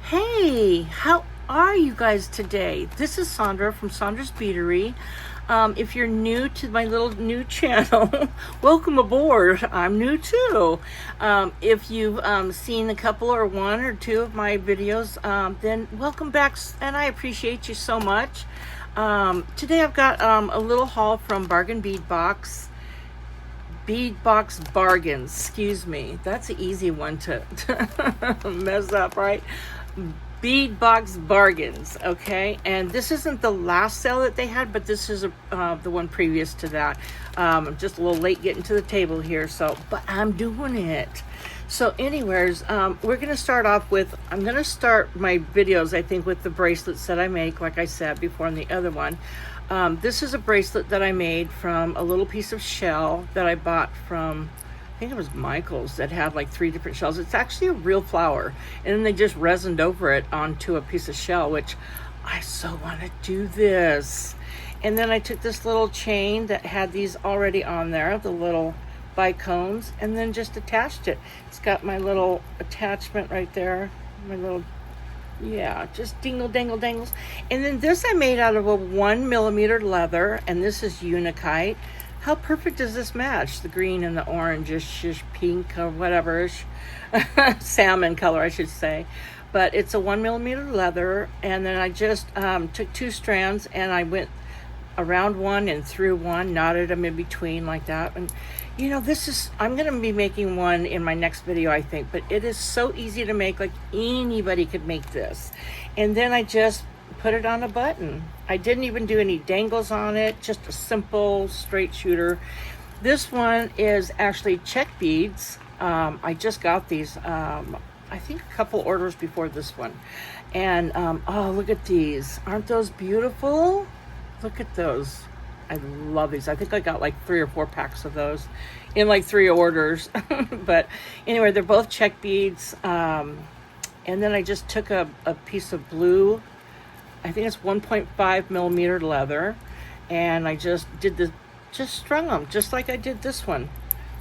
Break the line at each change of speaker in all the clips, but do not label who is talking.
Hey, how are you guys today? This is Sandra from Sandra's Beadery. If you're new to my little new channel, welcome aboard. I'm new too. If you've seen a couple or one or two of my videos, then welcome back, and I appreciate you so much. Today I've got a little haul from Bargain Bead Box. Bead Box Bargains, excuse me. That's an easy one to mess up, right? Bead Box Bargains, okay? And this isn't the last sale that they had, but this is the one previous to that. I'm just a little late getting to the table here, but I'm doing it. So anyways, we're going to start off with, I'm going to start my videos, I think, with the bracelets that I make, like I said before on the other one. This is a bracelet that I made from a little piece of shell that I bought from, I think it was Michael's, that had like 3 different shells. It's actually a real flower, and then they just resined over it onto a piece of shell, which I so want to do this. And then I took this little chain that had these already on there, the little bicones, and then just attached it. It's got my little attachment right there, my little, yeah, just dingle dangle dangles. And then this I made out of a 1mm leather, and this is Unikite. How perfect does this match? The green and the orange-ish, pink or whatever-ish, salmon color, I should say. But it's a 1mm leather, and then I just took 2 strands and I went around one and through one, knotted them in between like that. And you know, I'm going to be making one in my next video, I think, but it is so easy to make, like anybody could make this. And then I just put it on a button. I didn't even do any dangles on it, just a simple straight shooter. This one is actually check beads. I just got these, I think a couple orders before this one. And oh, look at these. Aren't those beautiful? Look at those. I love these. I think I got like 3 or 4 packs of those in like 3 orders. But anyway, they're both check beads. And then I just took a piece of blue, I think it's 1.5mm leather, and I just strung them just like I did this one.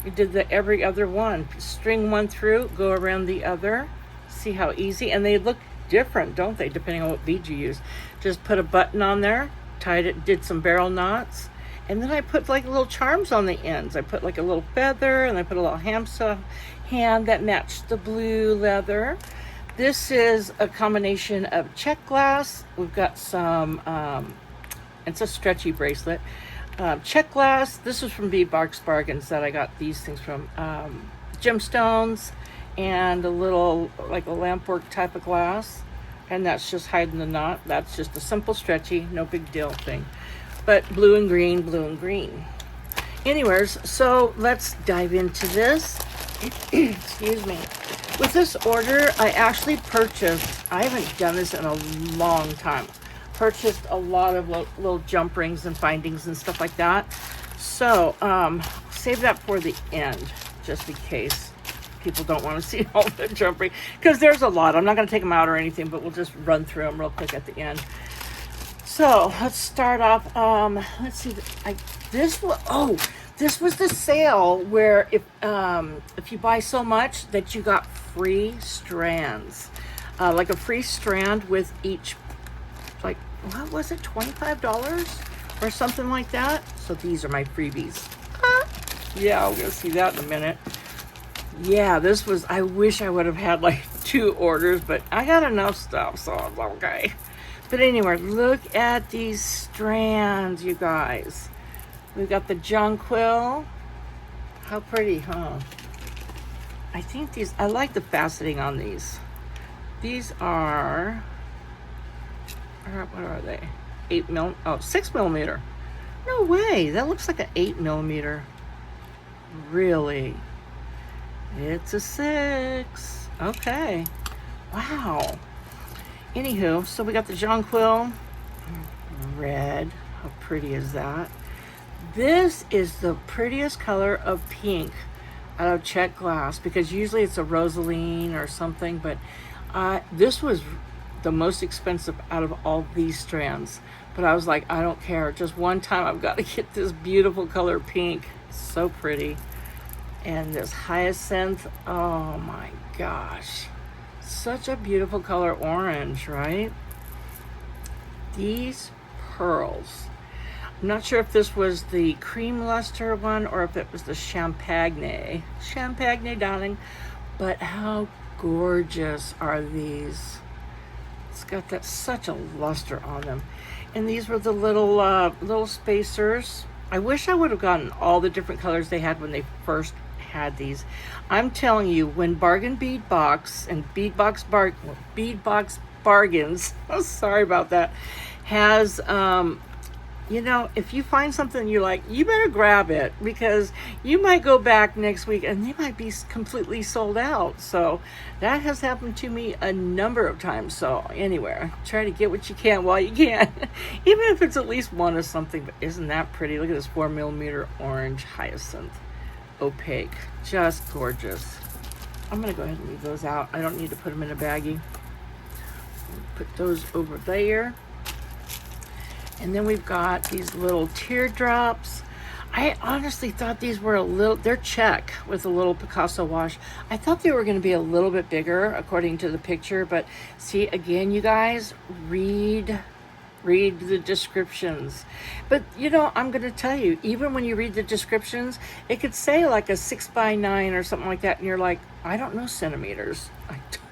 I did every other one. String one through, go around the other. See how easy? And they look different, don't they, depending on what bead you use. Just put a button on there, tied it, did some barrel knots, and then I put like little charms on the ends. I put like a little feather, and I put a little hamsa hand that matched the blue leather. This is a combination of check glass. We've got some, it's a stretchy bracelet. Check glass. This is from Bead Box Bargains that I got these things from. Gemstones and a little, like a lampwork type of glass. And that's just hiding the knot. That's just a simple stretchy, no big deal thing. But blue and green, blue and green. Anyways, so let's dive into this. Excuse me. With this order, I actually purchased, I haven't done this in a long time, purchased a lot of little jump rings and findings and stuff like that. So, save that for the end, just in case people don't want to see all the jump rings, because there's a lot. I'm not going to take them out or anything, but we'll just run through them real quick at the end. So, let's start off, let's see, this was the sale where if you buy so much that you got free strands, like a free strand with each, like, what was it, $25 or something like that? So these are my freebies. Yeah, we're gonna see that in a minute. Yeah, this was, I wish I would have had like 2 orders, but I got enough stuff, so it's okay. But anyway, look at these strands, you guys. We've got the jonquil. How pretty, huh? I think these, I like the faceting on these. These are, what are they? 6mm. No way, that looks like an 8mm. Really? It's a 6. Okay. Wow. Anywho, so we got the jonquil. Red. How pretty is that? This is the prettiest color of pink out of check glass, because usually it's a rosaline or something, but this was the most expensive out of all these strands. But I was like, I don't care. Just one time I've got to get this beautiful color pink. It's so pretty. And this hyacinth, oh my gosh. Such a beautiful color orange, right? These pearls. I'm not sure if this was the cream luster one or if it was the champagne. Champagne, darling. But how gorgeous are these? It's got that such a luster on them. And these were the little spacers. I wish I would have gotten all the different colors they had when they first had these. I'm telling you, when Bargain Bead Box and Bead Box Bargains, oh, sorry about that, has you know, if you find something you like, you better grab it, because you might go back next week and they might be completely sold out. So that has happened to me a number of times. So anyway, try to get what you can while you can, even if it's at least one of something. But isn't that pretty? Look at this 4mm orange hyacinth, opaque, just gorgeous. I'm gonna go ahead and leave those out. I don't need to put them in a baggie. Put those over there. And then we've got these little teardrops. I honestly thought these were they're check with a little Picasso wash. I thought they were going to be a little bit bigger according to the picture, but see, again, you guys, read the descriptions. But you know, I'm going to tell you, even when you read the descriptions, it could say like a 6x9 or something like that, and you're like, I don't know centimeters.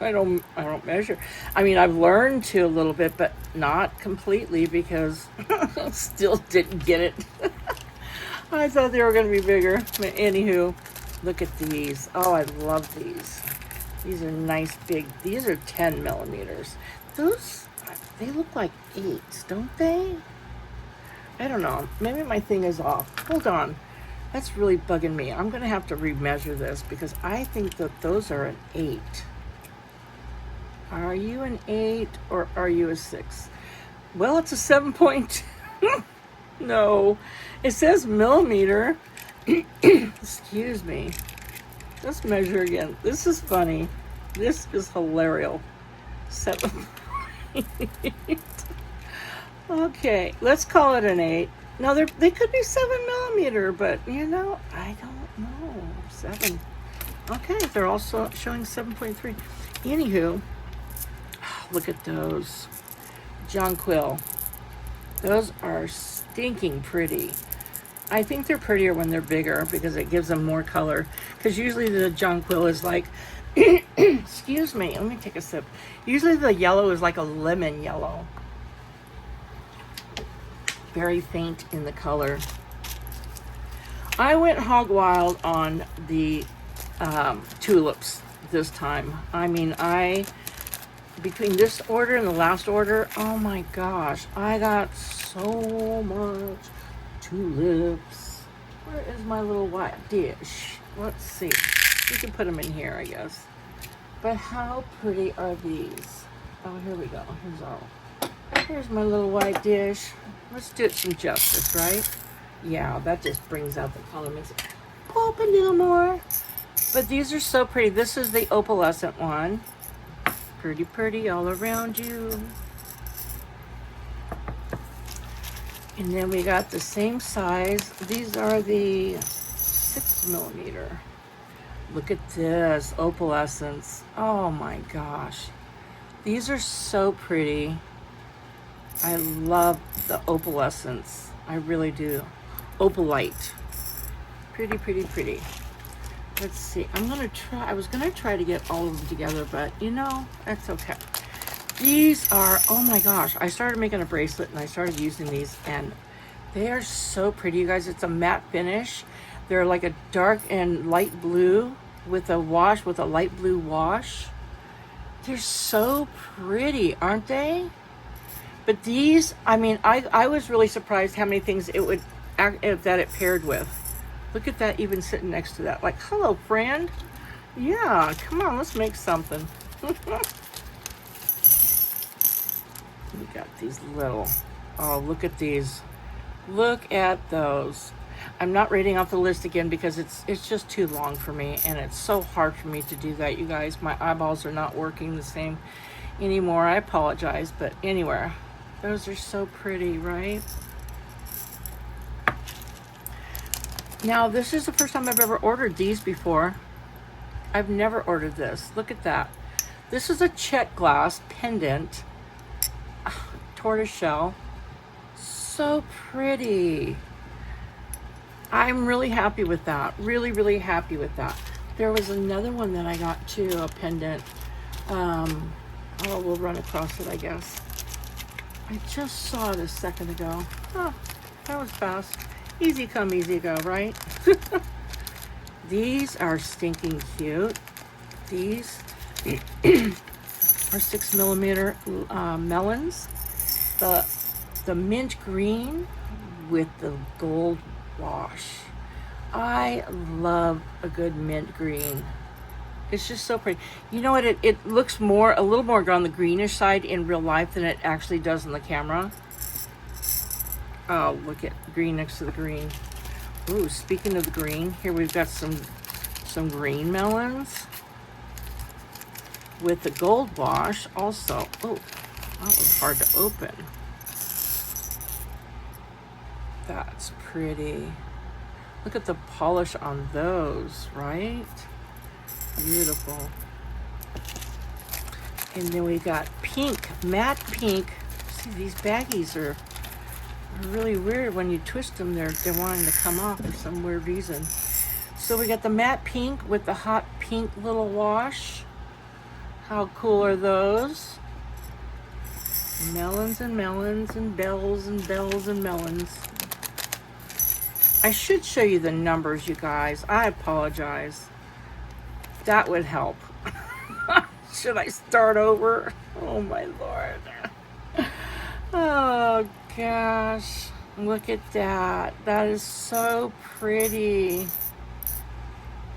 I don't measure. I mean, I've learned to a little bit, but not completely, because still didn't get it. I thought they were going to be bigger. But anywho, look at these. Oh, I love these. These are nice big. These are 10mm. Those, they look like 8s, don't they? I don't know. Maybe my thing is off. Hold on. That's really bugging me. I'm going to have to remeasure this, because I think that those are an 8. Are you an 8 or are you a 6? Well, it's a 7.2. No, it says millimeter. Excuse me. Let's measure again. This is funny. This is hilarious. 7. Okay, let's call it an 8. No, they could be 7mm, but you know, I don't know. 7. Okay, they're also showing 7.3. Anywho, look at those jonquil. Those are stinking pretty. I think they're prettier when they're bigger, because it gives them more color. Because usually the jonquil is like, excuse me, let me take a sip. Usually the yellow is like a lemon yellow. Very faint in the color. I went hog wild on the tulips this time. I mean, between this order and the last order, oh my gosh, I got so much tulips. Where is my little white dish? Let's see. We can put them in here, I guess. But how pretty are these? Oh, here we go. Here's my little white dish. Let's do it some justice, right? Yeah, that just brings out the color, makes it pop a little more. But these are so pretty. This is the opalescent one. Pretty, pretty all around you. And then we got the same size. These are the 6mm. Look at this, opalescence. Oh my gosh. These are so pretty. I love the opalescence. I really do. Opalite. Pretty, pretty, pretty. Let's see. I was gonna try to get all of them together, but you know, that's okay. These are, oh my gosh, I started making a bracelet and I started using these, and they are so pretty, you guys. It's a matte finish. They're like a dark and light blue with a wash, with a light blue wash. They're so pretty, aren't they? But these, I mean, I was really surprised how many things that it paired with. Look at that, even sitting next to that. Like, hello, friend. Yeah, come on, let's make something. We got these little, oh, look at these. Look at those. I'm not reading off the list again because it's just too long for me, and it's so hard for me to do that, you guys. My eyeballs are not working the same anymore. I apologize, but anyway, those are so pretty, right? Now, this is the first time I've ever ordered these before. I've never ordered this. Look at that. This is a check glass pendant, tortoiseshell. So pretty. I'm really happy with that. Really, really happy with that. There was another one that I got too, a pendant. Oh, we'll run across it, I guess. I just saw it a second ago. Oh, that was fast. Easy come, easy go, right? These are stinking cute. These are 6mm melons. The mint green with the gold wash. I love a good mint green. It's just so pretty. You know what? It looks a little more on the greenish side in real life than it actually does in the camera. Oh, look at green next to the green. Ooh, speaking of the green, here we've got some green melons with the gold wash also. Oh, that was hard to open. That's pretty. Look at the polish on those, right? Beautiful. And then we got pink, matte pink. See, these baggies are really weird. When you twist them, they're wanting to come off for some weird reason. So we got the matte pink with the hot pink little wash. How cool are those? Melons and melons and bells and bells and melons. I should show you the numbers, you guys. I apologize. That would help. Should I start over? Oh my Lord. Oh gosh. Look at that. That is so pretty.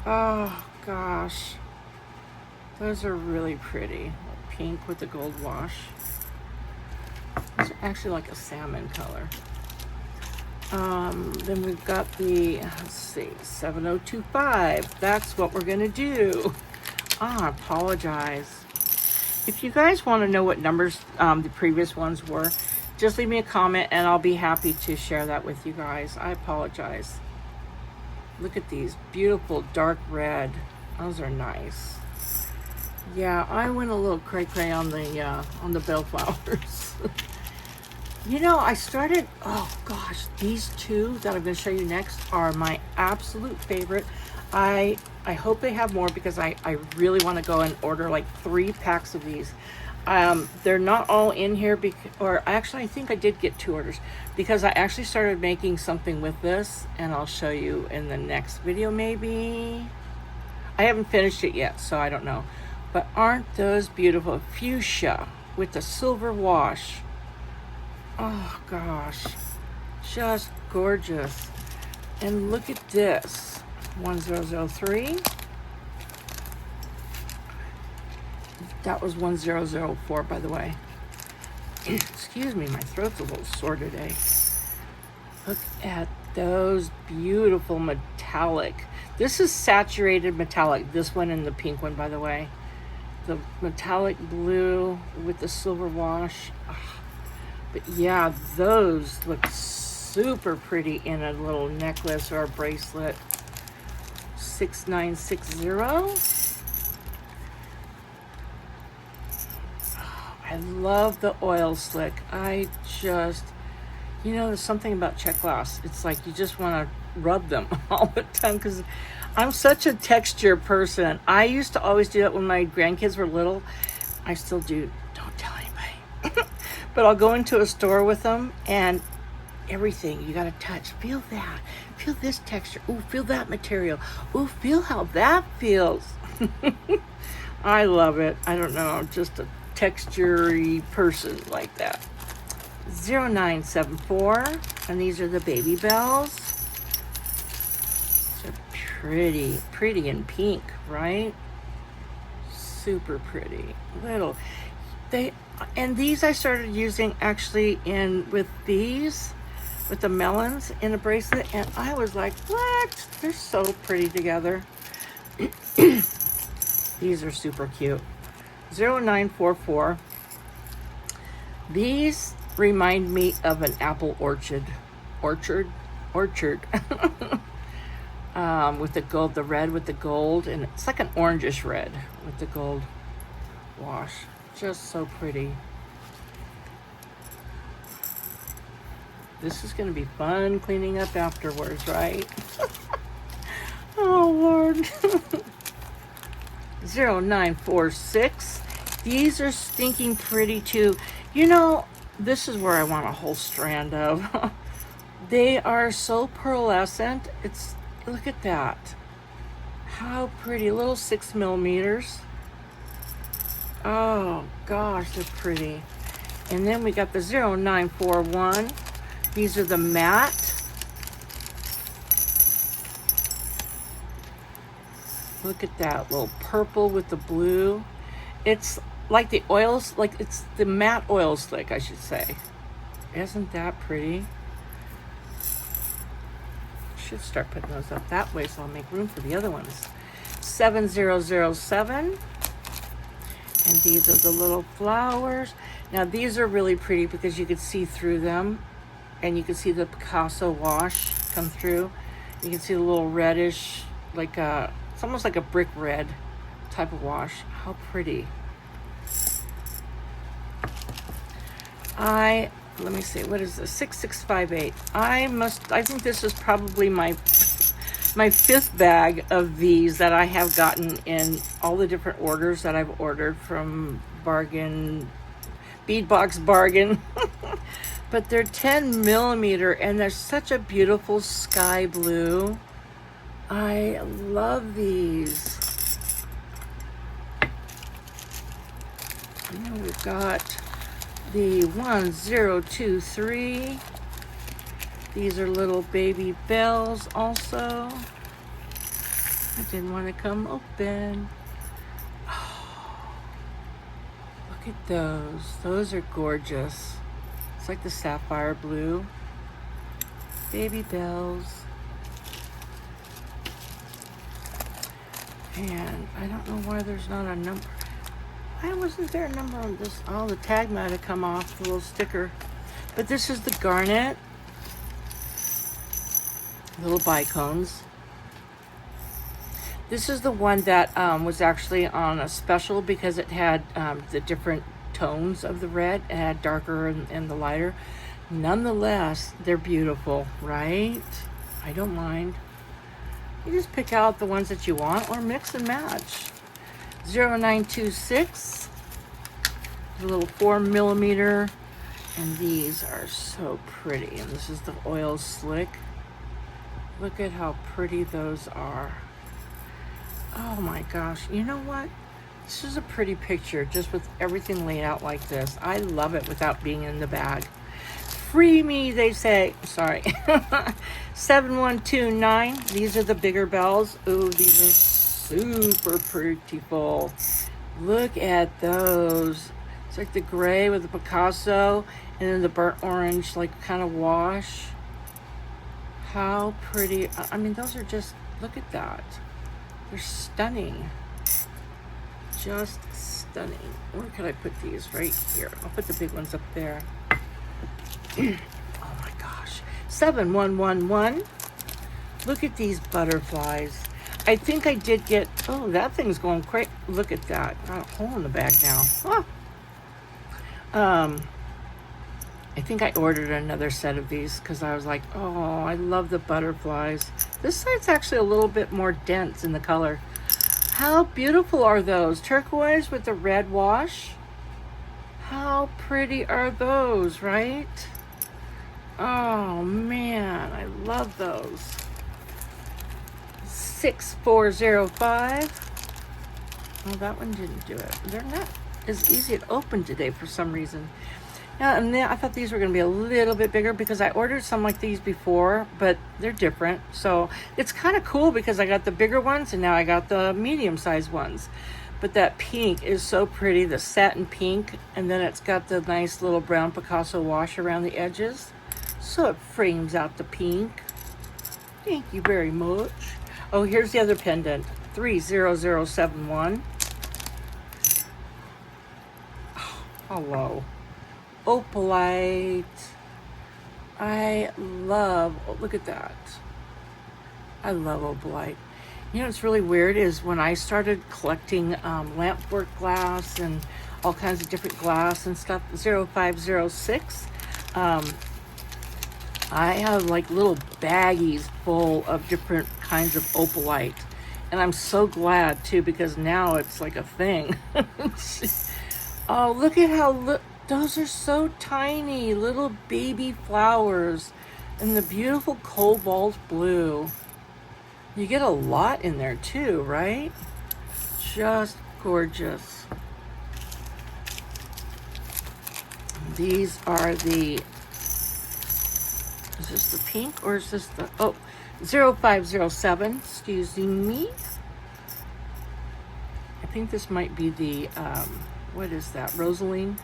Oh gosh. Those are really pretty. Pink with the gold wash. It's actually like a salmon color. Then we've got the, let's see, 7025. That's what we're gonna do. I apologize. If you guys want to know what numbers the previous ones were, just leave me a comment and I'll be happy to share that with you guys. I apologize. Look at these beautiful dark red. Those are nice. Yeah, I went a little cray-cray on the bellflowers. You know, I started, oh gosh, these two that I'm going to show you next are my absolute favorite. I hope they have more because I really want to go and order like 3 packs of these. They're not all in here, or actually I think I did get 2 orders because I actually started making something with this and I'll show you in the next video maybe. I haven't finished it yet, so I don't know. But aren't those beautiful? Fuchsia with the silver wash. Oh gosh, just gorgeous. And look at this, 1003. That was 1004, by the way. Excuse me, my throat's a little sore today. Look at those beautiful metallic. This is saturated metallic, this one and the pink one, by the way. The metallic blue with the silver wash. Oh. But yeah, those look super pretty in a little necklace or a bracelet. 6960. I love the oil slick. I just, you know, there's something about check glass. It's like you just want to rub them all the time because I'm such a texture person. I used to always do that when my grandkids were little. I still do. Don't tell anybody. But I'll go into a store with them and everything you got to touch. Feel that. Feel this texture. Ooh, feel that material. Ooh, feel how that feels. I love it. I don't know. I'm just a texture-y person like that. 0974. And these are the baby bells. These are pretty. Pretty in pink, right? Super pretty. Little. And these I started using actually with these, with the melons in a bracelet, and I was like, what? They're so pretty together. These are super cute. 0944. These remind me of an apple orchard. With the gold, the red with the gold, and it's like an orangish red with the gold. wash. Just so pretty. This is going to be fun cleaning up afterwards, right? Oh, Lord. 0946. These are stinking pretty, too. You know, this is where I want a whole strand of. They are so pearlescent. Look at that. How pretty. Little 6 millimeters. Oh, gosh, they're pretty. And then we got the 0941. These are the matte. Look at that little purple with the blue. It's like the oils, like it's the matte oil slick, I should say. Isn't that pretty? Should start putting those up that way so I'll make room for the other ones. 7007. And these are the little flowers. Now these are really pretty because you can see through them. And you can see the Picasso wash come through. You can see the little reddish, it's almost like a brick red type of wash. How pretty. Let me see, what is this? 6658. I think this is probably my 5th bag of these that I have gotten in all the different orders that I've ordered from Bead Box Bargain. But they're 10 millimeter and they're such a beautiful sky blue. I love these. And then we've got the 1023. These are little baby bells also. I didn't want to come open. Oh, look at those. Those are gorgeous. It's like the sapphire blue. Baby bells. And I don't know why there's not a number. Why wasn't there a number on this? Oh, the tag might have come off, the little sticker. But this is the garnet. Little bicones. This is the one that was actually on a special because it had the different tones of the red. It had darker and the lighter. Nonetheless, they're beautiful, right? I don't mind. You just pick out the ones that you want or mix and match. 0926, a little 4 millimeter, and these are so pretty. And this is the oil slick. Look at how pretty those are. Oh my gosh, you know what? This is a pretty picture just with everything laid out like this. I love it without being in the bag. Free me, they say. Sorry. 7129. These are the bigger bells. Ooh, these are super prettiful. Look at those. It's like the gray with the Picasso and then the burnt orange, like kind of wash. How pretty. I mean, those are just, look at that. They're stunning. Just stunning. Where could I put these? Right here. I'll put the big ones up there. Oh my gosh. 7111. Look at these butterflies. I think I did get, oh, that thing's going crazy. Look at that. Got a hole in the bag now. Ah. I think I ordered another set of these because I was like, oh, I love the butterflies. This side's actually a little bit more dense in the color. How beautiful are those? Turquoise with the red wash. How pretty are those, right? Oh man, I love those. 6405. Oh, that one didn't do it. They're not as easy to open today for some reason. Now, and then I thought these were going to be a little bit bigger because I ordered some like these before, but they're different. So it's kind of cool because I got the bigger ones and now I got the medium-sized ones. But that pink is so pretty, the satin pink, and then it's got the nice little brown Picasso wash around the edges. So it frames out the pink. Thank you very much. Oh, here's the other pendant, 30071. Oh, hello. Opalite. I love, oh, look at that. I love opalite. You know what's really weird is when I started collecting lamp work glass and all kinds of different glass and stuff, 0506, I have like little baggies full of different kinds of opalite. And I'm so glad too, because now it's like a thing. Oh, look at how, those are so tiny, little baby flowers in the beautiful cobalt blue. You get a lot in there too, right? Just gorgeous. These are the, is this the pink or is this the, oh, 0507, excuse me. I think this might be the, what is that, Rosaline?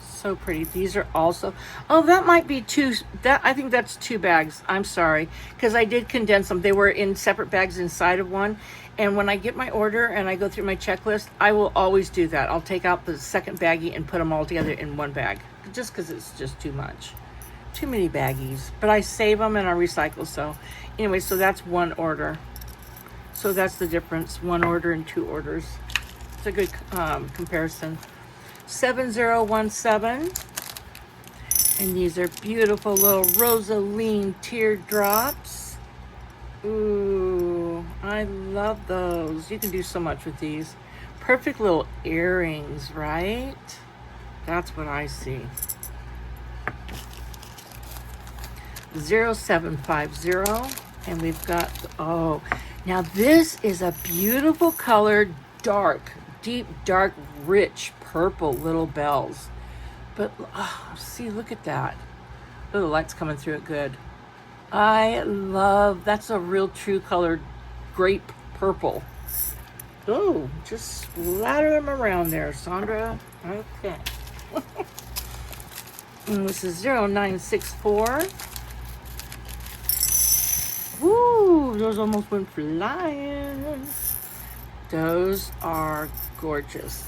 So pretty. These are also, oh, that might be two, that, I think that's 2 bags. I'm sorry, because I did condense them. They were in separate bags inside of one. And when I get my order and I go through my checklist, I will always do that. I'll take out the second baggie and put them all together in one bag, just because it's just too much. Too many baggies. But I save them and I recycle. So anyway, so that's one order. So that's the difference, 1 order and 2 orders. It's a good comparison. 7017, and these are beautiful little Rosaline teardrops. Ooh, I love those. You can do so much with these. Perfect little earrings, right? That's what I see. 0750, and we've got, oh, now this is a beautiful color, dark, deep, dark, rich purple little bells. But oh, see, look at that. Oh, the light's coming through it good. I love, that's a real true color, grape purple. Oh, just splatter them around there, Sandra. Okay. And this is 0964. Woo, those almost went flying. Those are gorgeous.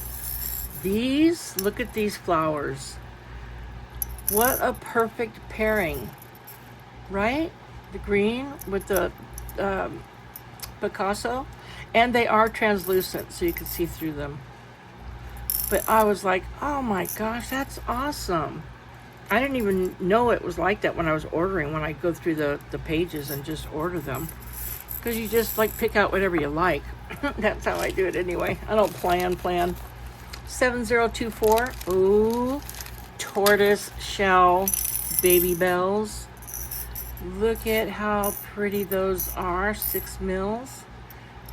These, look at these flowers. What a perfect pairing, right? The green with the Picasso. And they are translucent, so you can see through them. But I was like, oh my gosh, that's awesome. I didn't even know it was like that when I was ordering, when I go through the pages and just order them. Because you just like pick out whatever you like. That's how I do it anyway. I don't plan. 7024. Ooh, tortoise shell baby bells. Look at how pretty those are. 6 mils.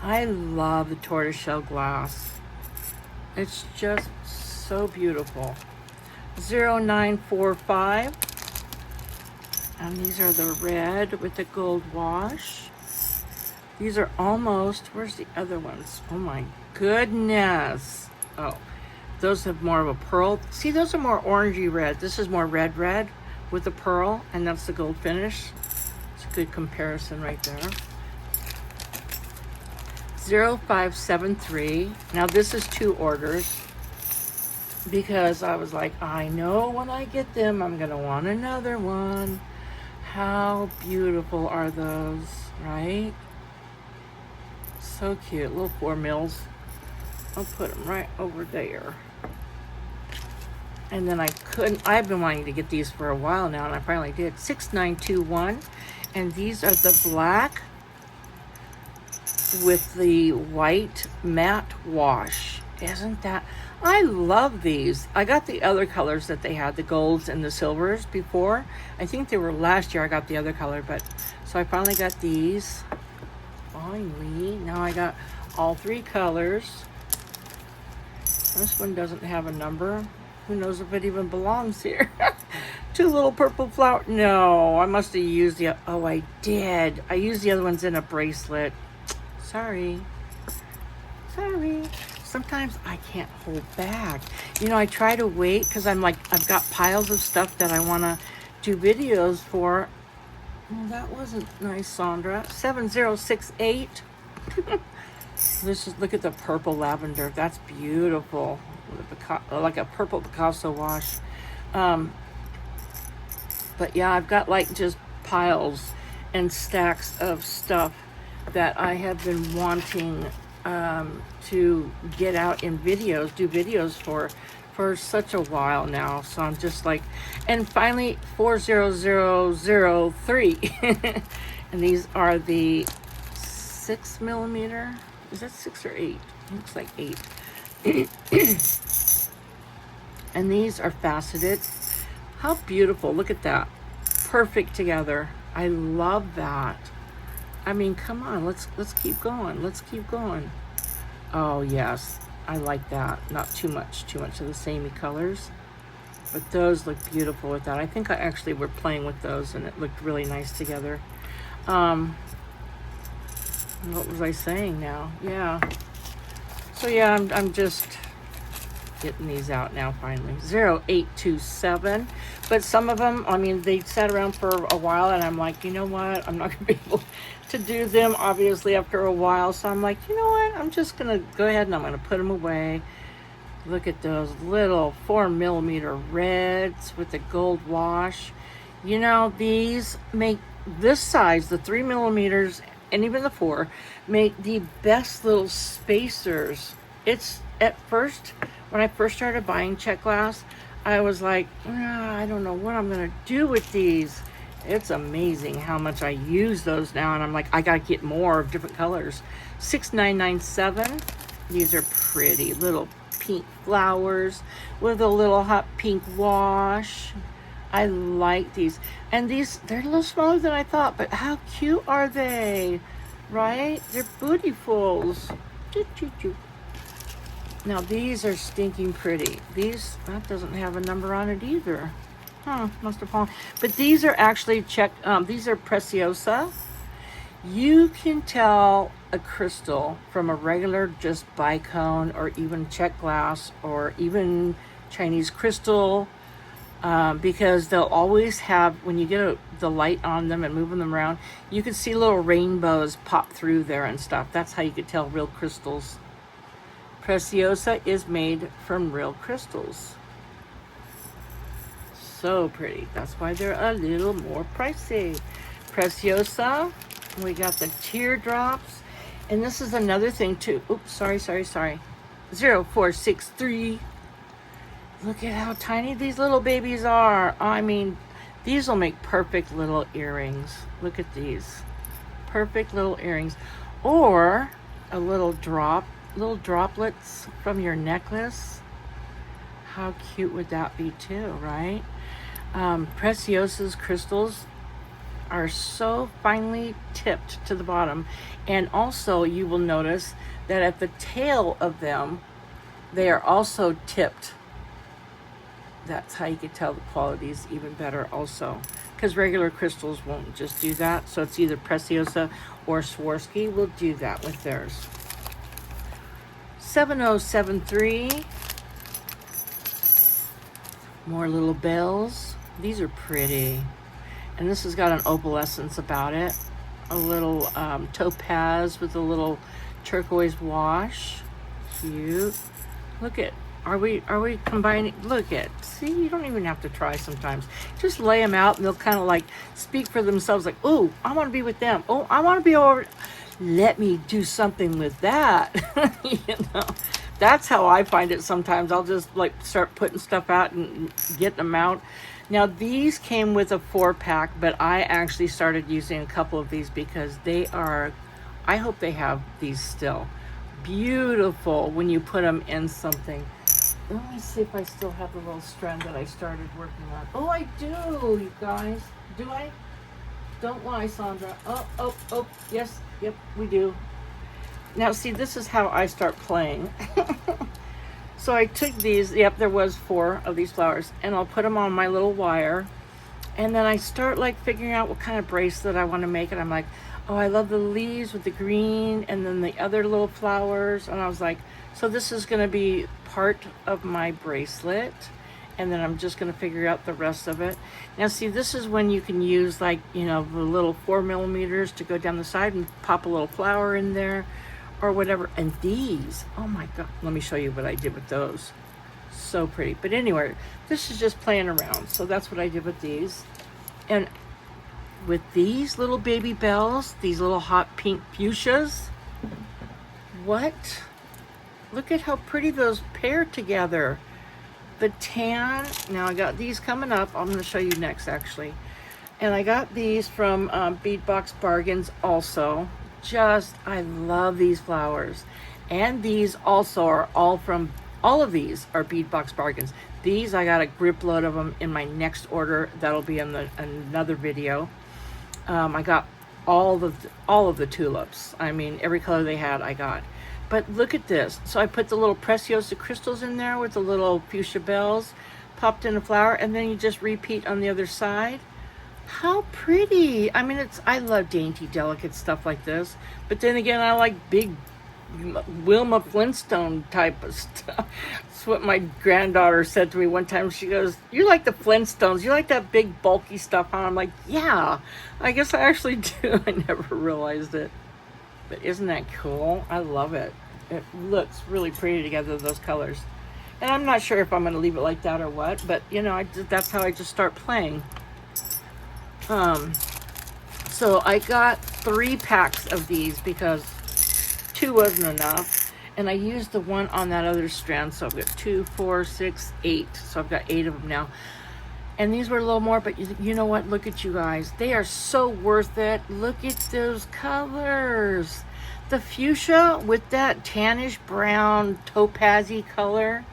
I love the tortoise shell glass. It's just so beautiful. 0945. And these are the red with the gold wash. These are almost, where's the other ones? Oh my goodness. Oh, those have more of a pearl. See, those are more orangey red. This is more red with the pearl, and that's the gold finish. It's a good comparison right there. 0573. Now this is 2 orders because I was like, I know when I get them, I'm gonna want another one. How beautiful are those, right? So cute, little 4 mils. I'll put them right over there. And then I've been wanting to get these for a while now, and I finally did. 6921, and these are the black with the white matte wash. Isn't that, I love these. I got the other colors that they had, the golds and the silvers before. I think they were last year I got the other color, but so I finally got these. Finally, now I got all 3 colors. This one doesn't have a number. Who knows if it even belongs here? 2 little purple flower. No, I must have used the, oh, I did. I used the other ones in a bracelet. Sorry. Sometimes I can't hold back. You know, I try to wait because I'm like, I've got piles of stuff that I want to do videos for. Well, that wasn't nice, Sandra. 7068. This is, look at the purple lavender. That's beautiful. Like a purple Picasso wash. But yeah, I've got like just piles and stacks of stuff that I have been wanting to get out in videos, do videos for such a while now. So I'm just like, and finally 40003. And these are the 6mm. Is that 6 or 8? Looks like 8. And these are faceted. How beautiful. Look at that. Perfect together. I love that. I mean, come on, let's keep going. Let's keep going. Oh yes, I like that. Not too much of the samey colors, but those look beautiful with that. I think I actually were playing with those and it looked really nice together. What was I saying now? Yeah. So yeah, I'm just getting these out now finally. 0827. But some of them, I mean, they sat around for a while and I'm like, you know what? I'm not going to be able to do them obviously after a while. So I'm like, you know what? I'm just going to go ahead and I'm going to put them away. Look at those little 4mm reds with the gold wash. You know, these make this size, the 3mm and even the 4, make the best little spacers. It's at first, when I first started buying check glass, I was like, I don't know what I'm gonna do with these. It's amazing how much I use those now, and I'm like, I gotta get more of different colors. 6997. These are pretty little pink flowers with a little hot pink wash. I like these. And these, they're a little smaller than I thought, but how cute are they? Right? They're bootyfuls. Now these are stinking pretty. These, that doesn't have a number on it either. Must have fallen. But these are actually these are Preciosa. You can tell a crystal from a regular just bicone or even check glass or even Chinese crystal, because they'll always have, when you get the light on them and moving them around, you can see little rainbows pop through there and stuff. That's how you could tell real crystals. Preciosa is made from real crystals. So pretty. That's why they're a little more pricey. Preciosa. We got the teardrops. And this is another thing too. Oops, sorry. 0463. Look at how tiny these little babies are. I mean, these will make perfect little earrings. Look at these. Perfect little earrings. Or a little droplets from your necklace. How cute would that be too, right? Preciosa's crystals are so finely tipped to the bottom, and also you will notice that at the tail of them they are also tipped. That's how you can tell the quality is even better also, because regular crystals won't just do that. So it's either Preciosa or Swarovski will do that with theirs. 7073. More little bells. These are pretty. And this has got an opalescence about it. A little topaz with a little turquoise wash. Cute. Look at, are we combining? Look at, see, you don't even have to try sometimes. Just lay them out and they'll kind of like speak for themselves, like, oh, I want to be with them. Oh, I want to be over. Let me do something with that. You know, that's how I find it sometimes. I'll just like start putting stuff out and getting them out. Now these came with a 4-pack, but I actually started using a couple of these because they are, I hope they have these still. Beautiful when you put them in something. Let me see if I still have the little strand that I started working on. Oh, I do, you guys. Do I? Don't lie, Sandra. Oh, yes, yep, we do. Now, see, this is how I start playing. So I took these, yep, there was 4 of these flowers, and I'll put them on my little wire, and then I start like figuring out what kind of bracelet I want to make, and I'm like, oh, I love the leaves with the green, and then the other little flowers, and I was like, so this is going to be part of my bracelet, and then I'm just going to figure out the rest of it. Now see, this is when you can use like, you know, the little 4mm to go down the side and pop a little flower in there or whatever. And these, oh my god, let me show you what I did with those. So pretty. But anyway, this is just playing around, so that's what I did with these. And with these little baby bells, these little hot pink fuchsias. What? Look at how pretty those pair together. The tan, now I got these coming up. I'm going to show you next actually. And I got these from Bead Box Bargains also. I love these flowers. And these also are all of these are Bead Box Bargains. These, I got a grip load of them in my next order. That'll be in another video. I got all of the tulips. I mean, every color they had, I got. But look at this. So I put the little Preciosa crystals in there with the little fuchsia bells, popped in a flower, and then you just repeat on the other side. How pretty. I mean, I love dainty, delicate stuff like this. But then again, I like big Wilma Flintstone type of stuff. That's what my granddaughter said to me one time. She goes, "You like the Flintstones, you like that big bulky stuff." And I'm like, yeah, I guess I actually do. I never realized it. But isn't that cool? I love it. It looks really pretty together, those colors. And I'm not sure if I'm going to leave it like that or what, but you know, that's how I just start playing. So I got 3 packs of these because 2 wasn't enough, and I used the one on that other strand, so I've got 2, 4, 6, 8. So I've got 8 of them now. And these were a little more, but you know what? Look at you guys. They are so worth it. Look at those colors. The fuchsia with that tannish brown topazy color.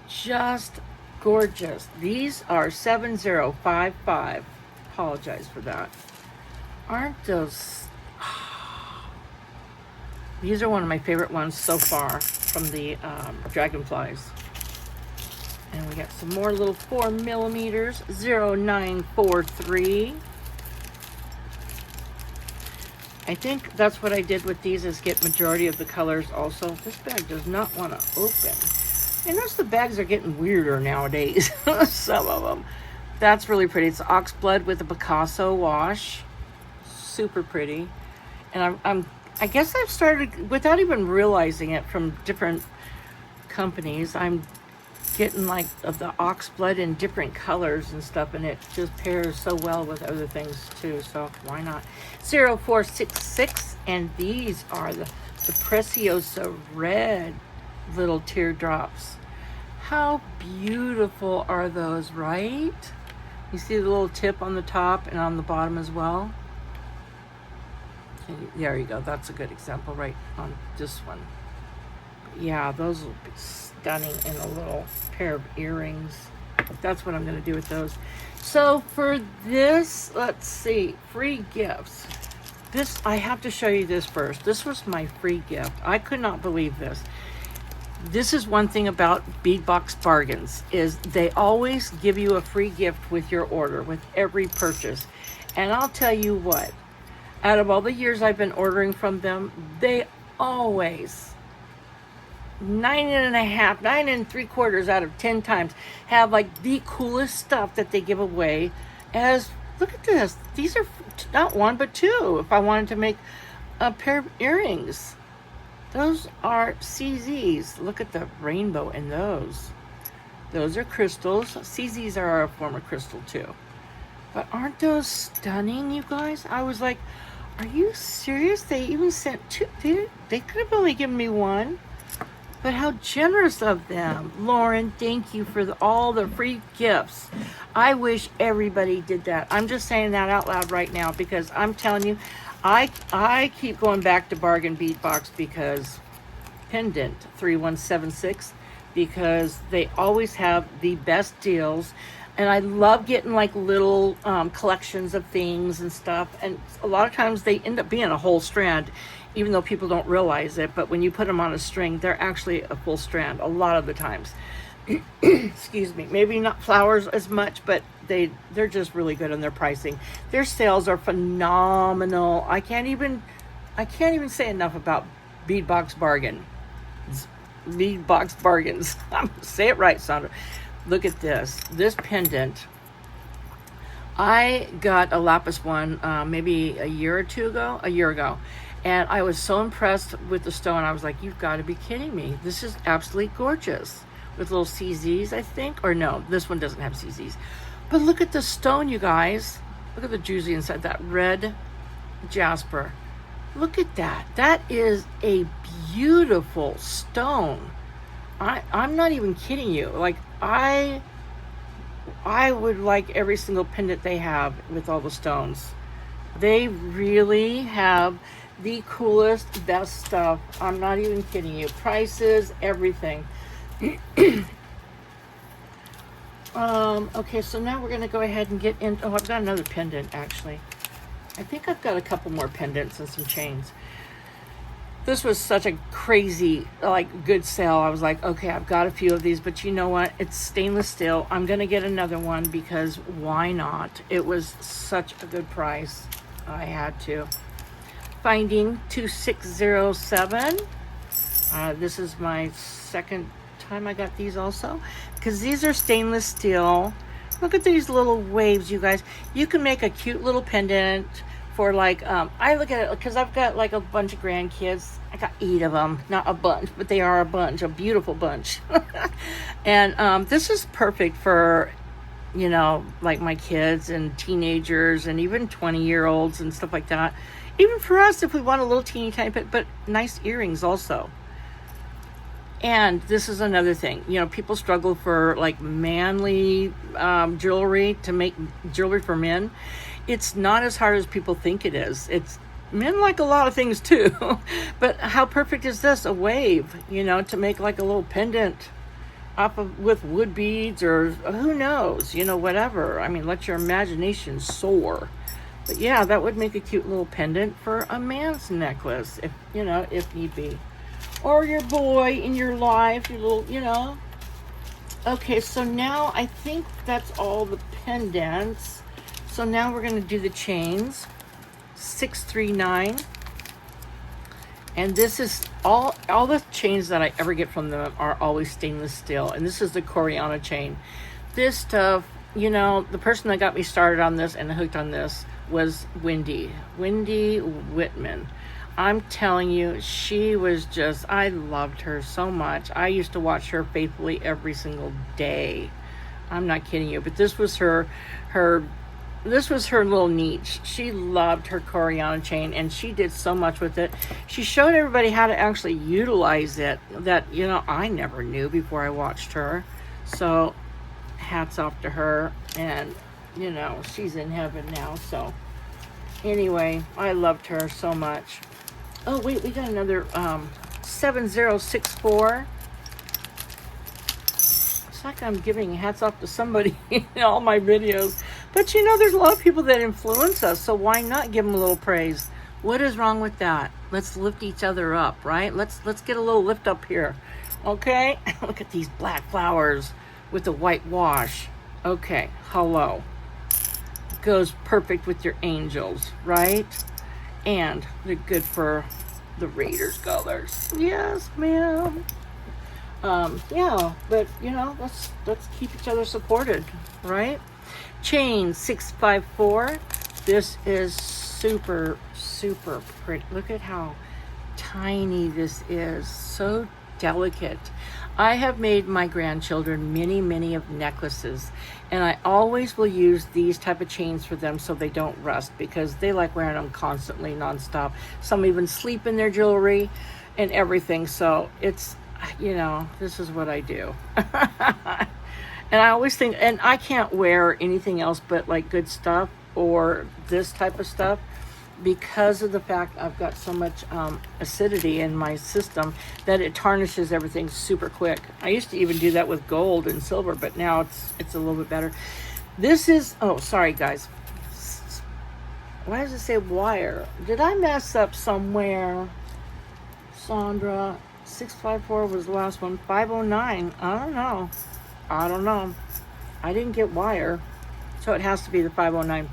Just gorgeous. These are 7055. Apologize for that. Aren't those... These are one of my favorite ones so far from the dragonflies. And we got some more little 4mm, 0943. I think that's what I did with these, is get majority of the colors also. This bag does not want to open. I notice the bags are getting weirder nowadays. Some of them. That's really pretty. It's oxblood with a Picasso wash. Super pretty. And I guess I've started, without even realizing it, from different companies, I'm getting like of the oxblood in different colors and stuff, and it just pairs so well with other things too, so why not? 0466, and these are the Preciosa red little teardrops. How beautiful are those, right? You see the little tip on the top and on the bottom as well? There you go. That's a good example right on this one. Yeah, those will be stunning in a little pair of earrings. That's what I'm going to do with those. So for this, let's see, free gifts. This, I have to show you this first. This was my free gift. I could not believe this. This is one thing about Bead Box Bargains, is they always give you a free gift with your order, with every purchase. And I'll tell you what, out of all the years I've been ordering from them, they always, 9.5, 9.75 out of 10 times, have like the coolest stuff that they give away. As, look at this, these are not 1 but 2 if I wanted to make a pair of earrings. Those are CZs. Look at the rainbow in those. Those are crystals. CZs are a form of crystal too. But aren't those stunning, you guys? I was like, are you serious? They even sent 2. They could have only given me 1. But how generous of them. Lauren, thank you for all the free gifts. I wish everybody did that. I'm just saying that out loud right now, because I'm telling you, I keep going back to Bargain Bead Box because Pendant 3176, because they always have the best deals. And I love getting like little collections of things and stuff. And a lot of times they end up being a whole strand, even though people don't realize it. But when you put them on a string, they're actually a full strand a lot of the times. Excuse me. Maybe not flowers as much, but they're just really good in their pricing. Their sales are phenomenal. I can't even say enough about Bead Box Bargain. Bead Box Bargains. Say it right, Sandra. Look at this pendant. I got a lapis one maybe a year ago, and I was so impressed with the stone. I was like, you've got to be kidding me. This is absolutely gorgeous, with little CZs, I think, or no, this one doesn't have CZs. But look at the stone, you guys. Look at the juicy inside, that red jasper. Look at that. That is a beautiful stone. I'm not even kidding you. Like, I would like every single pendant they have with all the stones. They really have the coolest, best stuff. I'm not even kidding you. Prices, everything. Okay, so now we're going to go ahead and get in. Oh, I've got another pendant, actually. I think I've got a couple more pendants and some chains. This was such a crazy, like, good sale. I was like, okay, I've got a few of these, but you know what? It's stainless steel. I'm going to get another one because why not? It was such a good price. I had to. Finding 2607. This is my second time I got these also, because these are stainless steel. Look at these little waves, you guys. You can make a cute little pendant for, like, I look at it because I've got like a bunch of grandkids. I got 8 of them, not a bunch, but they are a bunch, a beautiful bunch. And this is perfect for, you know, like my kids and teenagers and even 20-year-olds and stuff like that. Even for us, if we want a little teeny tiny bit, but nice earrings also. And this is another thing, you know, people struggle for like manly jewelry, to make jewelry for men. It's not as hard as people think it is. It's men like a lot of things too. But how perfect is this? A wave, you know, to make like a little pendant off of, with wood beads, or who knows, you know, whatever. I mean, let your imagination soar. But yeah, that would make a cute little pendant for a man's necklace, if, you know, if need be. Or your boy in your life, your little, you know. Okay, so now I think that's all the pendants. So now we're going to do the chains. 639. And this is all the chains that I ever get from them are always stainless steel. And this is the Coriana chain. This stuff, you know, the person that got me started on this and hooked on this was Wendy Whitman. I'm telling you, she was just, I loved her so much. I used to watch her faithfully every single day. I'm not kidding you, but this was her little niche. She loved her Coriana chain, and she did so much with it. She showed everybody how to actually utilize it that, you know, I never knew before I watched her. So hats off to her, and, you know, she's in heaven now. So anyway, I loved her so much. Oh, wait, we got another 7064. It's like I'm giving hats off to somebody in all my videos. But, you know, there's a lot of people that influence us, so why not give them a little praise? What is wrong with that? Let's lift each other up, right? Let's get a little lift up here, okay? Look at these black flowers with the white wash. Okay, hello. Goes perfect with your angels, right? And they're good for the Raiders colors. Yes, ma'am. Yeah, but you know, let's keep each other supported, right? Chain 654. This is super pretty. Look at how tiny this is. So delicate. I have made my grandchildren many of necklaces, and I always will use these type of chains for them so they don't rust, because they like wearing them constantly, nonstop. Some even sleep in their jewelry and everything. So it's, you know, this is what I do. And I always think, and I can't wear anything else but like good stuff or this type of stuff, because of the fact I've got so much acidity in my system that it tarnishes everything super quick. I used to even do that with gold and silver, but now it's a little bit better. This is, oh, sorry guys. Why does it say wire? Did I mess up somewhere? Sandra, 654 was the last one. 509, I don't know. I didn't get wire, so it has to be the 509.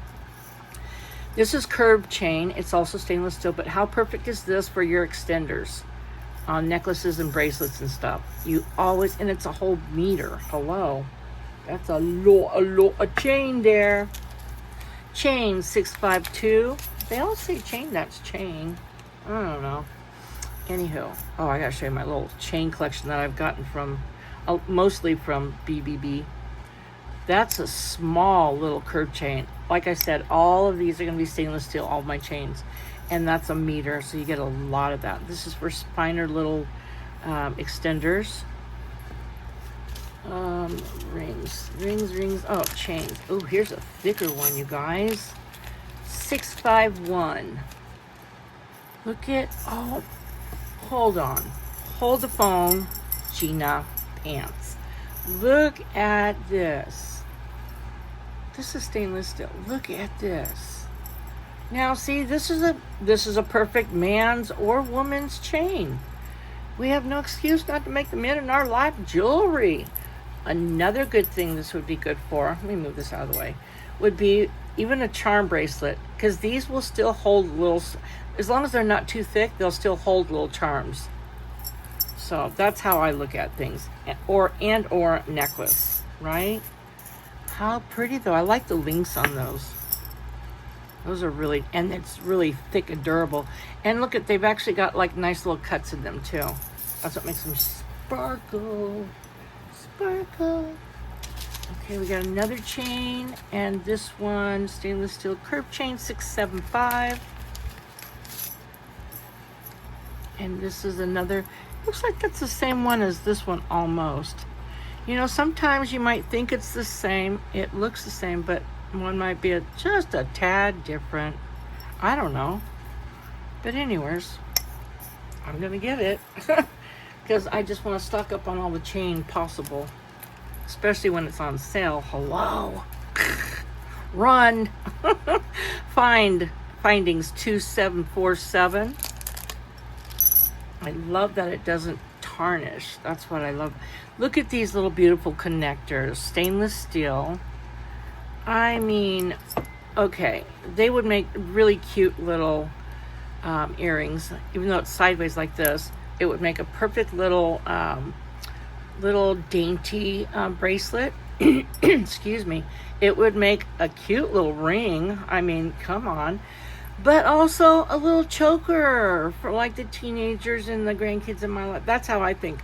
This is curved chain. It's also stainless steel, but how perfect is this for your extenders on necklaces and bracelets and stuff? You always, and it's a whole meter. Hello. That's a lot of chain there. Chain 652. They all say chain, that's chain. I don't know. Anywho, oh, I gotta show you my little chain collection that I've gotten from, mostly from BBB. That's a small little curved chain. like I said, all of these are going to be stainless steel, all my chains. And that's a meter, so you get a lot of that. This is for finer little extenders. Rings. Oh, chains. Oh, here's a thicker one, you guys. 651. Look at, oh, hold on. Hold the phone, Gina Pants. Look at this. This is stainless steel. Look at this. Now, see, this is a perfect man's or woman's chain. We have no excuse not to make the men in our life jewelry. Another good thing this would be good for, let me move this out of the way, would be even a charm bracelet, because these will still hold little, as long as they're not too thick, they'll still hold little charms. So that's how I look at things. Or necklace, right? How pretty though. I like the links on those. Those are really, and it's really thick and durable. And look at, they've actually got like nice little cuts in them too. That's what makes them sparkle. Sparkle. Okay, we got another chain, and this one, stainless steel curved chain, 675. And this is another, looks like that's the same one as this one almost. You know, sometimes you might think it's the same. It looks the same, but one might be just a tad different. I don't know. But anyways, I'm gonna get it. Because I just want to stock up on all the chain possible. Especially when it's on sale. Hello. Run. Findings 2747. I love that it doesn't tarnish. That's what I love. Look at these little beautiful connectors. Stainless steel. I mean, okay. They would make really cute little earrings. Even though it's sideways like this, it would make a perfect little dainty bracelet. Excuse me. It would make a cute little ring. I mean, come on. But also a little choker for like the teenagers and the grandkids in my life. That's how I think.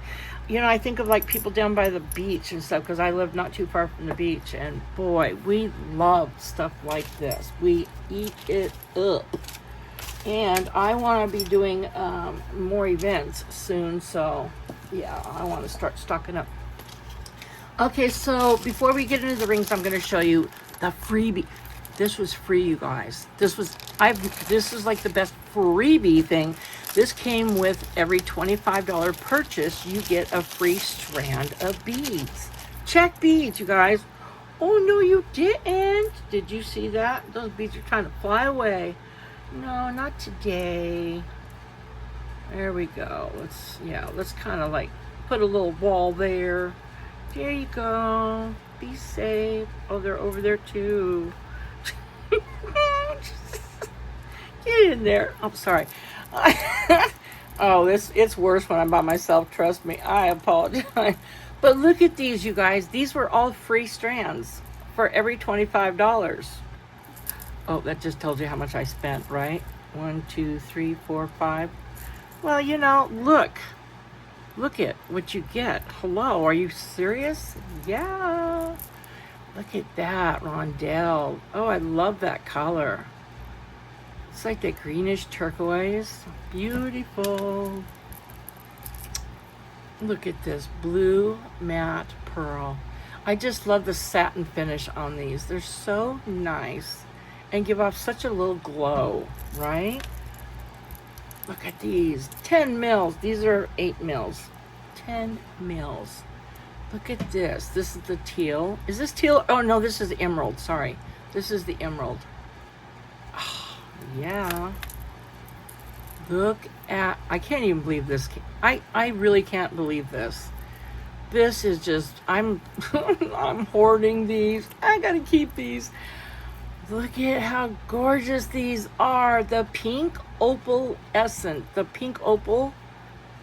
You know, I think of like people down by the beach and stuff, because I live not too far from the beach. And boy, we love stuff like this. We eat it up. And I want to be doing more events soon. So yeah, I want to start stocking up. Okay, so before we get into the rings, I'm going to show you the freebie. This was free, you guys. This is like the best freebie thing. This came with every $25 purchase, you get a free strand of beads. Check beads, you guys. Oh no, you didn't. Did you see that? Those beads are trying to fly away. No, not today. There we go. Let's kind of like put a little wall there. There you go. Be safe. Oh, they're over there too. Get in there. I'm sorry. Oh, it's worse when I'm by myself. Trust me. I apologize. But look at these, you guys. These were all free strands for every $25. Oh, that just tells you how much I spent, right? 1, 2, 3, 4, 5. Well, you know, look. Look at what you get. Hello, are you serious? Yeah. Look at that, Rondell. Oh, I love that color. It's like that greenish turquoise. Beautiful. Look at this blue matte pearl. I just love the satin finish on these. They're so nice and give off such a little glow, right? Look at these. 10 mils. These are 8 mils. 10 mils. Look at this. This is the teal. Is this teal? Oh, no, this is the emerald. Sorry. This is the emerald. Oh, yeah. Look at... I can't even believe this. I really can't believe this. This is just... I'm hoarding these. I gotta keep these. Look at how gorgeous these are. The pink opalescent. The pink opal.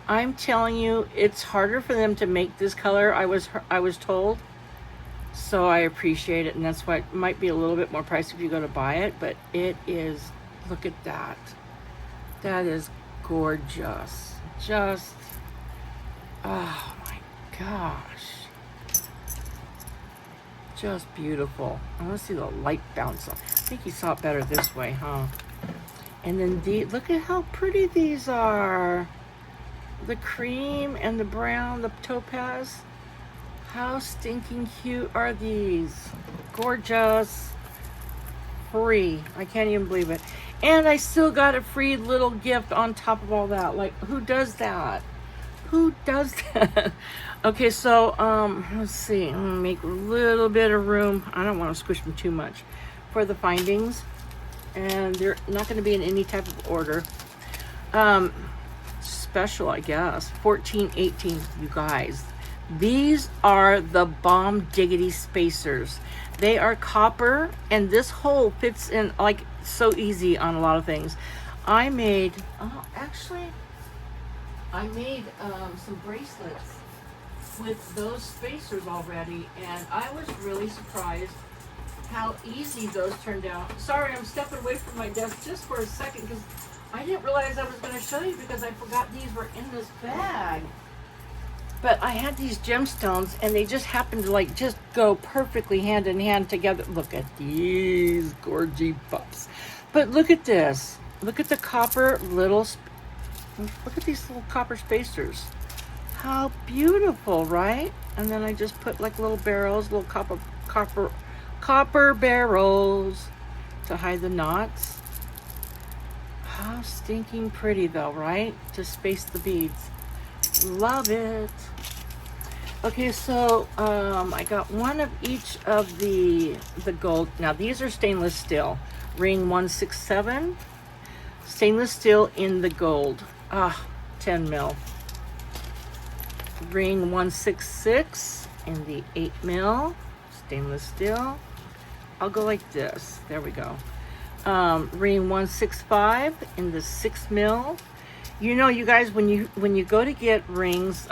I'm telling you, it's harder for them to make this color, I was told. So I appreciate it, and that's why it might be a little bit more pricey if you go to buy it, but it is, look at that. That is gorgeous. Just, oh my gosh. Just beautiful. I want to see the light bounce off. I think you saw it better this way, huh? And then look at how pretty these are. The cream and the brown, the topaz. How stinking cute are these? Gorgeous. Free. I can't even believe it. And I still got a free little gift on top of all that. Like, who does that? Who does that? Okay, so let's see. I'm gonna make a little bit of room. I don't want to squish them too much for the findings, and they're not going to be in any type of order. Special, I guess. 14, 18. You guys, these are the bomb diggity spacers. They are copper, and this hole fits in like so easy on a lot of things. I made some bracelets with those spacers already, and I was really surprised how easy those turned out. Sorry, I'm stepping away from my desk just for a second because I didn't realize I was going to show you because I forgot these were in this bag. But I had these gemstones, and they just happened to like just go perfectly hand in hand together. Look at these gorgy pups. But look at this. Look at the copper little. Look at these little copper spacers. How beautiful, right? And then I just put like little barrels, little copper barrels to hide the knots. How stinking pretty though, right? To space the beads. Love it. Okay, so I got one of each of the gold. Now these are stainless steel. Ring 167. Stainless steel in the gold. 10 mil. Ring 166 in the 8 mil. Stainless steel. I'll go like this. There we go. Ring 165 in the 6 mil. You know, you guys, when you go to get rings,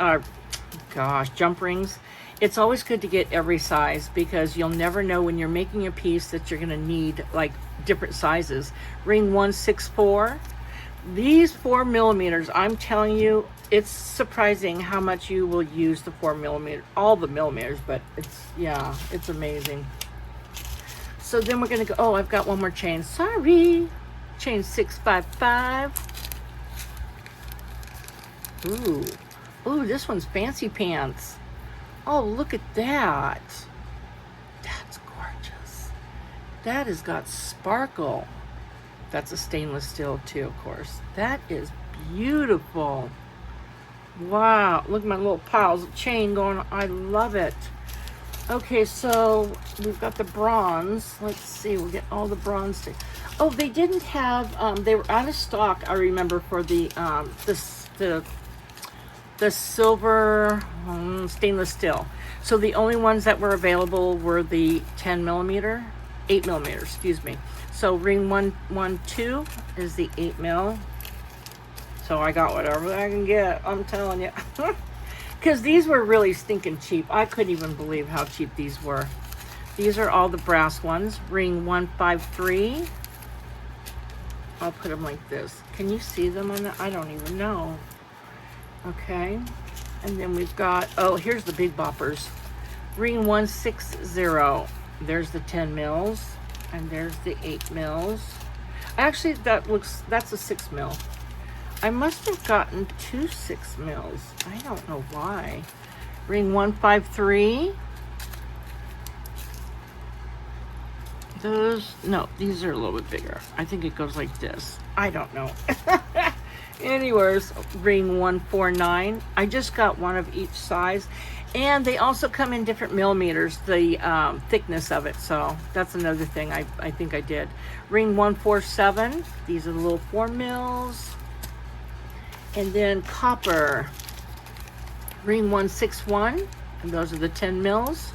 jump rings, it's always good to get every size because you'll never know when you're making a piece that you're going to need like different sizes. Ring 164. These 4 millimeters, I'm telling you, it's surprising how much you will use the 4 millimeter, all the millimeters, but it's amazing. So then we're going to go, I've got one more chain. Sorry. Chain 655. Ooh, this one's fancy pants. Oh, look at that. That's gorgeous. That has got sparkle. That's a stainless steel too, of course. That is beautiful. Wow, look at my little piles of chain going on. I love it. Okay, so we've got the bronze. Let's see, we'll get all the bronze. They didn't have, they were out of stock, I remember, for the silver stainless steel. So the only ones that were available were the 10 millimeter, 8 millimeter, excuse me. So ring 112 is the 8 mil. So I got whatever I can get, I'm telling you. Because these were really stinking cheap. I couldn't even believe how cheap these were. These are all the brass ones. Ring 153. I'll put them like this. Can you see them on that? I don't even know. Okay. And then we've got, here's the big boppers. Ring 160. There's the 10 mils. And there's the 8 mils. Actually, that's a 6 mil. I must have gotten 2 6 mils. I don't know why. Ring 153. These are a little bit bigger. I think it goes like this. I don't know. Anyways, ring 149. I just got one of each size. And they also come in different millimeters, the thickness of it. So that's another thing I think I did. Ring 147. These are the little 4 mils. And then copper. Ring 161. And those are the 10 mils.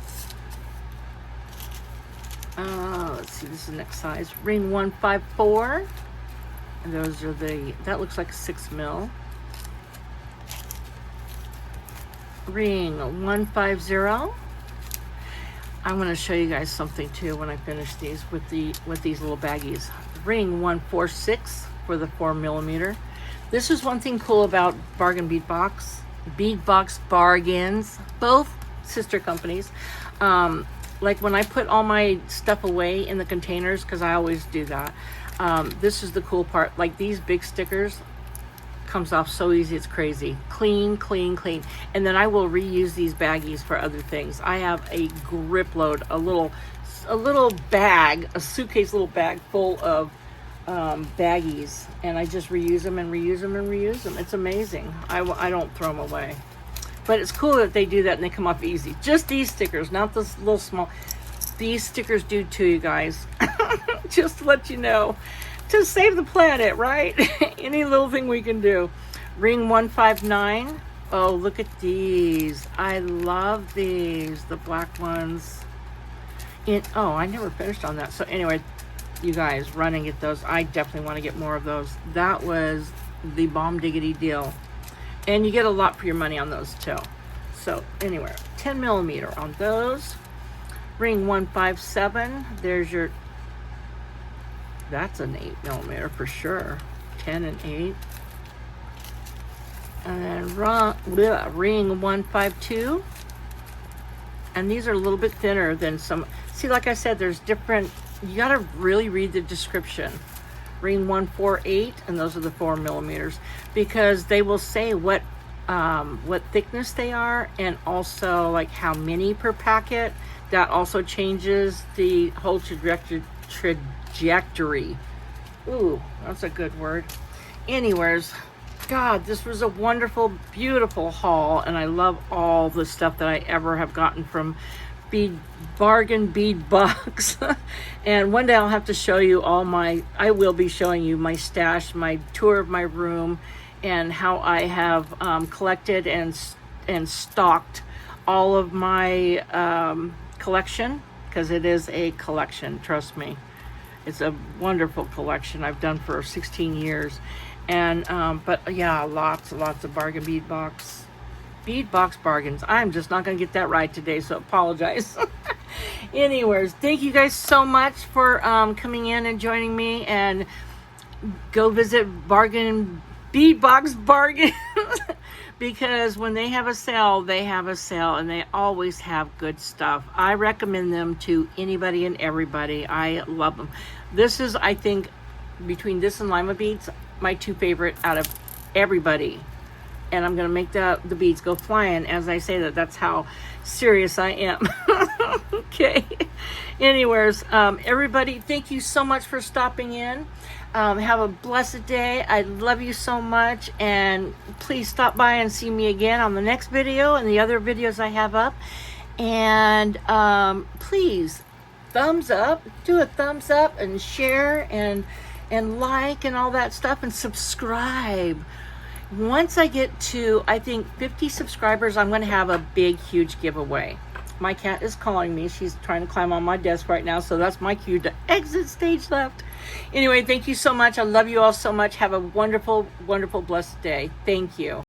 Let's see, this is the next size. Ring 154. And those are that looks like a 6 mil. Ring 150. I'm going to show you guys something too when I finish these with these little baggies. Ring 146 for the 4 millimeter. This is one thing cool about Bargain Bead Box. Bead Box Bargains, both sister companies. like when I put all my stuff away in the containers, because I always do that. This is the cool part. Like these big stickers comes off so easy, it's crazy. Clean, clean, clean. And then I will reuse these baggies for other things. I have a grip load, a little bag, a suitcase little bag full of baggies, and I just reuse them and reuse them and reuse them. It's amazing. I don't throw them away. But it's cool that they do that and they come off easy. Just these stickers, not this little small. These stickers do too, you guys. Just to let you know. To save the planet, right? Any little thing we can do. Ring 159. Oh, look at these. I love these. The black ones. Oh, I never finished on that. So anyway, you guys, run and get those. I definitely want to get more of those. That was the bomb diggity deal. And you get a lot for your money on those too. So anyway, 10 millimeter on those. Ring 157. There's your, that's an 8 millimeter for sure. 10 and 8. And then ring 152. And these are a little bit thinner than some. See, like I said, there's different, you got to really read the description. Ring 148, and those are the 4 millimeters, because they will say what thickness they are, and also like how many per packet. That also changes the whole trajectory. Ooh, that's a good word. Anyways, God, this was a wonderful, beautiful haul, and I love all the stuff that I ever have gotten from bargain bead box. And one day I'll have to show you I will be showing you my stash, my tour of my room, and how I have collected and stocked all of my collection, because it is a collection, trust me. It's a wonderful collection I've done for 16 years. And but yeah, lots of bargain bead box bargains. I'm just not gonna get that right today, so apologize. Anyways, thank you guys so much for coming in and joining me, and go visit Bargain Bead Box Bargain because when they have a sale, and they always have good stuff. I recommend them to anybody and everybody. I love them. This is, I think, between this and Lima beads, my 2 favorite out of everybody. And I'm going to make the beads go flying as I say that. That's how serious I am. Okay. Anyways, everybody, thank you so much for stopping in. Have a blessed day. I love you so much. And please stop by and see me again on the next video and the other videos I have up. And please, thumbs up. Do a thumbs up and share and like and all that stuff, and subscribe. Once I get to, I think, 50 subscribers, I'm going to have a big, huge giveaway. My cat is calling me. She's trying to climb on my desk right now, so that's my cue to exit stage left. Anyway, thank you so much. I love you all so much. Have a wonderful, wonderful, blessed day. Thank you.